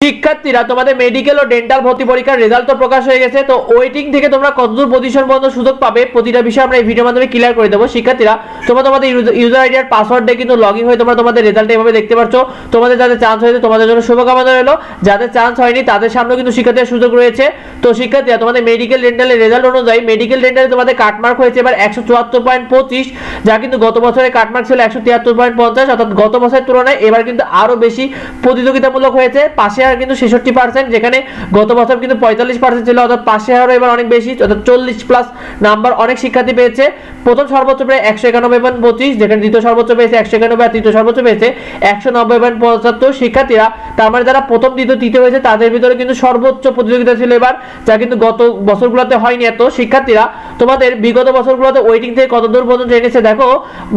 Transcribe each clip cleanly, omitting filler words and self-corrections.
শিক্ষার্থীরা তোমাদের মেডিকেল ও ডেন্টাল ভর্তি পরীক্ষার রেজাল্ট তো প্রকাশ হয়ে গেছে। তো ওয়েটিং থেকে তোমরা কতদূর পজিশন পর্যন্ত সুযোগ পাবে প্রতিটা বিষয় আমরা এই ভিডিওর মাধ্যমে ক্লিয়ার করে দেবো। শিক্ষার্থীরা তোমরা তোমাদের ইউজার আইডি আর পাসওয়ার্ড দিয়ে কিন্তু লগইন হয়ে তোমরা তোমাদের রেজাল্ট এভাবে দেখতে পাচ্ছ। তোমাদের যাদের চান্স হয়েছে তোমাদের জন্য শুভকামনা রইলো, যাদের চান্স হয়নি তাদের সামনেও কিন্তু শিক্ষার্থীদের সুযোগ রয়েছে। তো শিক্ষার্থীরা তোমাদের মেডিকেল ডেন্টালের রেজাল্ট অনুযায়ী মেডিকেল ডেন্টালে তোমাদের কাটমার্ক হয়েছে এবার 174.25, যা কিন্তু গত বছরের কাটমার্ক ছিল 173.50, অর্থাৎ গত বছরের তুলনায় এবার কিন্তু আরো বেশি প্রতিযোগিতামূলক হয়েছে। পাশে আর কিন্তু 66%, যেখানে গত বছর কিন্তু 45% ছিল, অর্থাৎ পাশে আরও এবার অনেক বেশি, অর্থাৎ 40+ নাম্বার অনেক শিক্ষার্থী পেয়েছে। প্রথম সর্বোচ্চ প্রায় 191.25, যেখানে দ্বিতীয় সর্বোচ্চ পেয়েছে 191 আর তৃতীয় সর্বোচ্চ পেয়েছে 190.75 শিক্ষার্থীরা। তার মানে যারা প্রথম দ্বিতীয় তৃতীয় হয়েছে তাদের ভিতরে কিন্তু সর্বোচ্চ প্রতিযোগিতা ছিল এবার, যা কিন্তু গত বছরগুলোতে হয়নি এত। শিক্ষার্থীরা তোমাদের বিগত বছরগুলোতে ওয়েটিং থেকে কত দূর পর্যন্ত এনেছে দেখো।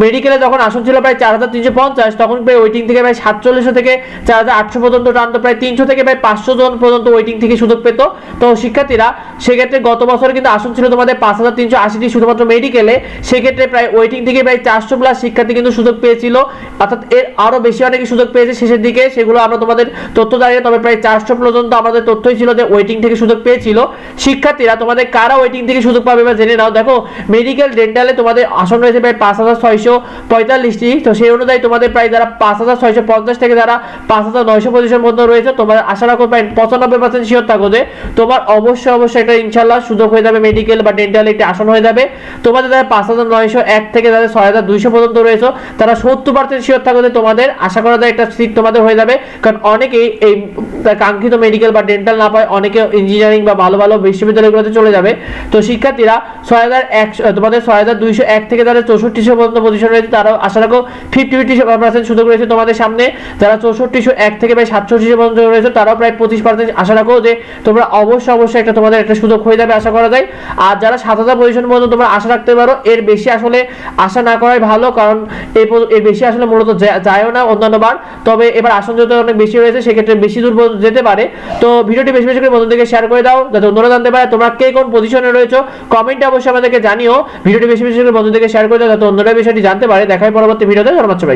মেডিকেলে যখন আসন ছিল প্রায় 4350, তখন প্রায় ওয়েটিং থেকে প্রায় 4700 থেকে 4800 পর্যন্ত টানতো, প্রায় 300 থেকে প্রায় 500 জন পর্যন্ত ওয়েটিং থেকে সুযোগ পেত। তো শিক্ষার্থীরা সেক্ষেত্রে গত বছর কিন্তু আসন ছিল তোমাদের 5380টি শুধুমাত্র মেডিকেলে, সেক্ষেত্রে প্রায় ওয়েটিং থেকে প্রায় 400+ শিক্ষার্থী কিন্তু সুযোগ পেয়েছিল, অর্থাৎ এর আরো বেশি অনেকে সুযোগ পেয়েছে শেষের দিকে, সেগুলো আমরা তোমাদের তথ্য দাঁড়িয়ে, তবে প্রায় 400 পর্যন্ত আমাদের তথ্যই ছিল যে ওয়েটিং থেকে সুযোগ পেয়েছিল। শিক্ষার্থীরা তোমাদের কারা ওয়েটিং থেকে সুযোগ পাবে বা জেনে নাও। দেখো মেডিকেল ডেন্টালে তোমাদের আসন রয়েছে প্রায় 5645টি, তো সেই অনুযায়ী তোমাদের প্রায় যারা 5650 থেকে যারা 5900 পজিশন পর্যন্ত রয়েছে, তোমরা আশা রাখো প্রায় 95% শিওর থাকো যে তোমার অবশ্যই একটা ইনশাল্লাহ সুযোগ হয়ে যাবে, মেডিকেল বা ডেন্টালে একটি আসন হয়ে যাবে। তোমাদের যারা 5901 থেকে যাদের 6200 পর্যন্ত রয়েছে তারা 70% শিওর থাকো যে তোমাদের আশা করা যায় একটা সিট তোমাদের হয়ে যাবে, কারণ অনেকেই এই কাঙ্ক্ষিত মেডিকেল বা ডেন্টাল না পায়, অনেকে ইঞ্জিনিয়ারিং বা ভালো ভালো বিশ্ববিদ্যালয়গুলোতে চলে যাবে। তো শিক্ষার্থীরা 6100 তোমাদের 6201 থেকে যারা 6400 পর্যন্ত পজিশন রয়েছে তারাও আশা রাখো 50% সুযোগ রয়েছে তোমাদের সামনে। যারা 6401 থেকে প্রায় 700 পর্যন্ত রয়েছে তারাও প্রায় 25% আশা রাখো যে তোমরা অবশ্যই একটা তোমাদের একটা সুযোগ হয়ে যাবে আশা করা যায়। আর যারা 7000 পজিশন পর্যন্ত তোমরা আশা রাখতে পারো, এর বেশি আসলে আশা না করাই ভালো, কারণ এর বেশি আসলে মূলত যায়ও না অন্যান্যবার। তবে এবার আসন যেহেতু অনেক বেশি রয়েছে সেক্ষেত্রে বেশি দূর পর্যন্ত যেতে পারে। তো ভিডিওটি বেশি বেশি করে বন্ধুদেরকে শেয়ার করে দাও যাতে অন্যরা জানতে পারে তোমরা কে কোন পজিশনে রয়েছো। কমেন্টে অবশ্যই আমাদেরকে জানিও, ভিডিওটি বেশি বেশি করে বন্ধুদেরকে শেয়ার করে দাও যাতে অন্যরা বিষয়টি জানতে পারে। দেখাই পরবর্তী ভিডিওতে। ধন্যবাদ সবাই।